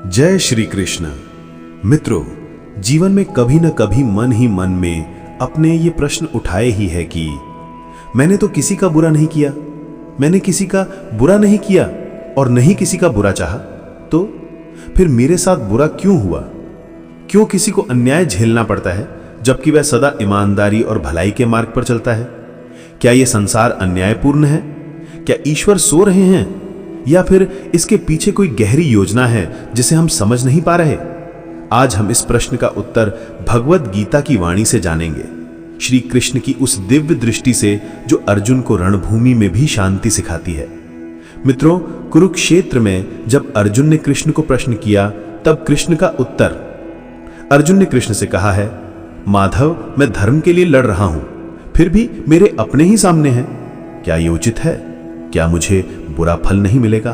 जय श्री कृष्ण। मित्रों, जीवन में कभी न कभी मन ही मन में अपने ये प्रश्न उठाए ही है कि मैंने तो किसी का बुरा नहीं किया, मैंने किसी का बुरा नहीं किया और नहीं किसी का बुरा चाहा, तो फिर मेरे साथ बुरा क्यों हुआ? क्यों किसी को अन्याय झेलना पड़ता है जबकि वह सदा ईमानदारी और भलाई के मार्ग पर चलता है? क्या यह संसार अन्यायपूर्ण है? क्या ईश्वर सो रहे हैं या फिर इसके पीछे कोई गहरी योजना है जिसे हम समझ नहीं पा रहे? आज हम इस प्रश्न का उत्तर भगवत गीता की वाणी से जानेंगे, श्री कृष्ण की उस दिव्य दृष्टि से जो अर्जुन को रणभूमि में भी शांति सिखाती है। मित्रों, कुरुक्षेत्र में जब अर्जुन ने कृष्ण को प्रश्न किया तब कृष्ण का उत्तर, अर्जुन ने कृष्ण से कहा है, माधव, मैं धर्म के लिए लड़ रहा हूं, फिर भी मेरे अपने ही सामने हैं, क्या ये उचित है? क्या मुझे बुरा फल नहीं मिलेगा?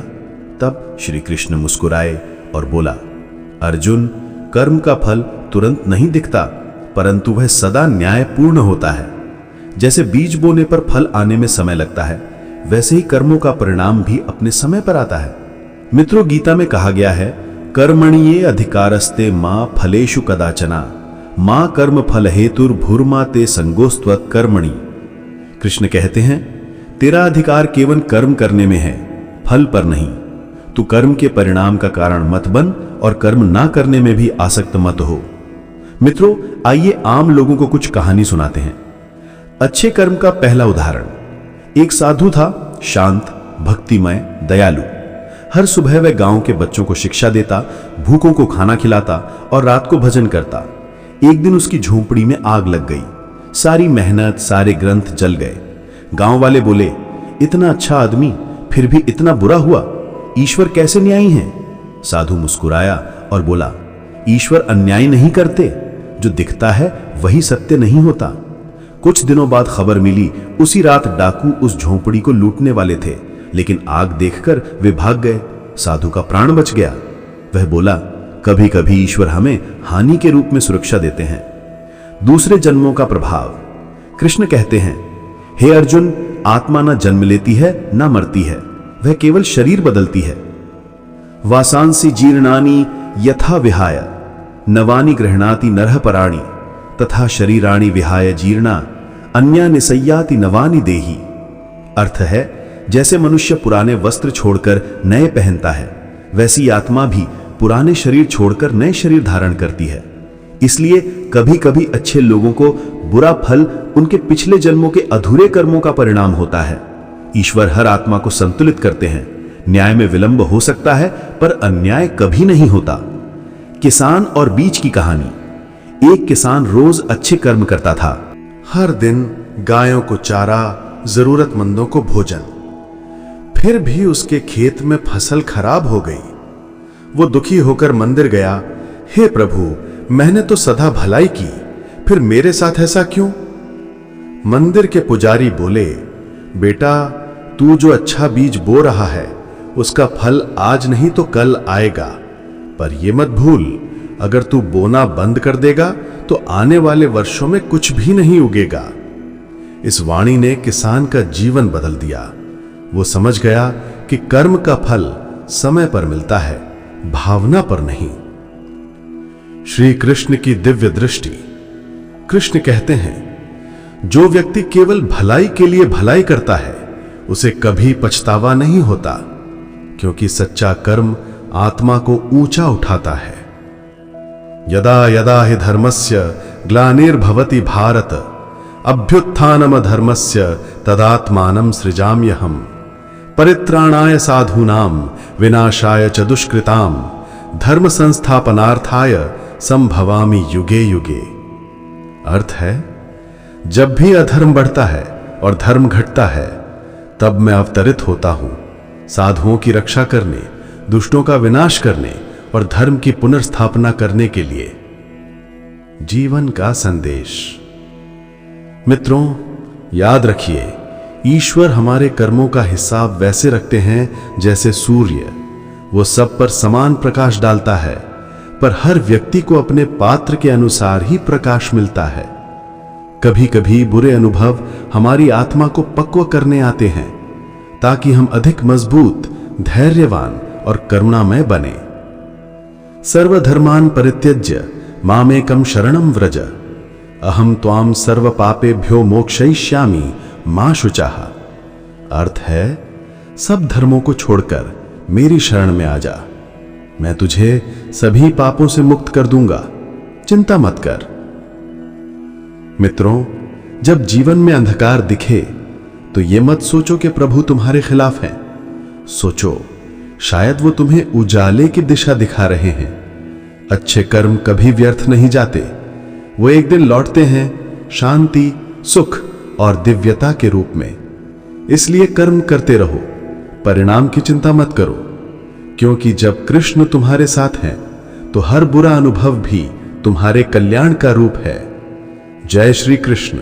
तब श्री कृष्ण मुस्कुराए और बोला, अर्जुन, कर्म का फल तुरंत नहीं दिखता, परंतु वह सदा न्यायपूर्ण होता है। जैसे बीज बोने पर फल आने में समय लगता है, वैसे ही कर्मों का परिणाम भी अपने समय पर आता है। मित्रों, गीता में कहा गया है, कर्मणिये अधिकारस्ते मां फलेषु कदाचना, मां कर्म फल हेतुर्भुर्मा ते संगोस्त्वत् कर्मणि। कृष्ण कहते हैं, तेरा अधिकार केवल कर्म करने में है, फल पर नहीं। तू कर्म के परिणाम का कारण मत बन और कर्म ना करने में भी आसक्त मत हो। मित्रों, आइए आम लोगों को कुछ कहानी सुनाते हैं। अच्छे कर्म का पहला उदाहरण, एक साधु था, शांत, भक्तिमय, दयालु। हर सुबह वह गांव के बच्चों को शिक्षा देता, भूखों को खाना खिलाता और रात को भजन करता। एक दिन उसकी झोंपड़ी में आग लग गई, सारी मेहनत, सारे ग्रंथ जल गए। गांव वाले बोले, इतना अच्छा आदमी फिर भी इतना बुरा हुआ, ईश्वर कैसे न्यायी हैं? साधु मुस्कुराया और बोला, ईश्वर अन्याय नहीं करते, जो दिखता है वही सत्य नहीं होता। कुछ दिनों बाद खबर मिली, उसी रात डाकू उस झोंपड़ी को लूटने वाले थे, लेकिन आग देखकर वे भाग गए। साधु का प्राण बच गया। वह बोला, कभी कभी ईश्वर हमें हानि के रूप में सुरक्षा देते हैं। दूसरे जन्मों का प्रभाव। कृष्ण कहते हैं, हे अर्जुन, आत्मा न जन्म लेती है न मरती है, वह केवल शरीर बदलती है। वासांसि जीर्णानि यथा विहाय नवानि गृह्णाति नरः पराणि, तथा शरीराणि विहाय जीर्णा अन्यानि संयाति नवानि देहि। अर्थ है, जैसे मनुष्य पुराने वस्त्र छोड़कर नए पहनता है, वैसी आत्मा भी पुराने शरीर छोड़कर नए शरीर धारण करती है। इसलिए कभी कभी अच्छे लोगों को बुरा फल उनके पिछले जन्मों के अधूरे कर्मों का परिणाम होता है। ईश्वर हर आत्मा को संतुलित करते हैं। न्याय में विलंब हो सकता है, पर अन्याय कभी नहीं होता। किसान और बीज की कहानी। एक किसान रोज अच्छे कर्म करता था, हर दिन गायों को चारा, जरूरतमंदों को भोजन। फिर भी उसके खेत में फसल खराब हो गई। वो दुखी होकर मंदिर गया, हे प्रभु, मैंने तो सदा भलाई की, फिर मेरे साथ ऐसा क्यों? मंदिर के पुजारी बोले, बेटा, तू जो अच्छा बीज बो रहा है उसका फल आज नहीं तो कल आएगा, पर यह मत भूल, अगर तू बोना बंद कर देगा तो आने वाले वर्षों में कुछ भी नहीं उगेगा। इस वाणी ने किसान का जीवन बदल दिया। वो समझ गया कि कर्म का फल समय पर मिलता है, भावना पर नहीं। श्री कृष्ण की दिव्य दृष्टि। कृष्ण कहते हैं, जो व्यक्ति केवल भलाई के लिए भलाई करता है उसे कभी पछतावा नहीं होता, क्योंकि सच्चा कर्म आत्मा को ऊंचा उठाता है। यदा यदा हि धर्मस्य ग्लानिर्भवति भारत, अभ्युत्थानम धर्मस्य तदात्मानं सृजाम्यहम्, परित्राणाय साधूनां विनाशाय च दुष्कृतां, धर्म संस्थापनार्थाय संभवामि युगे युगे। अर्थ है, जब भी अधर्म बढ़ता है और धर्म घटता है, तब मैं अवतरित होता हूं, साधुओं की रक्षा करने, दुष्टों का विनाश करने और धर्म की पुनर्स्थापना करने के लिए। जीवन का संदेश। मित्रों, याद रखिए, ईश्वर हमारे कर्मों का हिसाब वैसे रखते हैं जैसे सूर्य। वो सब पर समान प्रकाश डालता है, पर हर व्यक्ति को अपने पात्र के अनुसार ही प्रकाश मिलता है। कभी कभी बुरे अनुभव हमारी आत्मा को पक्व करने आते हैं, ताकि हम अधिक मजबूत, धैर्यवान और करुणामय बने। सर्वधर्मान् परित्यज्य मामेकं शरणं व्रज अहम त्वाम सर्व पापेभ्यो मोक्षयिष्यामि मा शुचः। अर्थ है, सब धर्मों को छोड़कर मेरी शरण में आ जा, मैं तुझे सभी पापों से मुक्त कर दूंगा, चिंता मत कर। मित्रों, जब जीवन में अंधकार दिखे तो ये मत सोचो कि प्रभु तुम्हारे खिलाफ हैं। सोचो, शायद वो तुम्हें उजाले की दिशा दिखा रहे हैं। अच्छे कर्म कभी व्यर्थ नहीं जाते, वो एक दिन लौटते हैं शांति, सुख और दिव्यता के रूप में। इसलिए कर्म करते रहो, परिणाम की चिंता मत करो, क्योंकि जब कृष्ण तुम्हारे साथ हैं तो हर बुरा अनुभव भी तुम्हारे कल्याण का रूप है। जय श्री कृष्ण।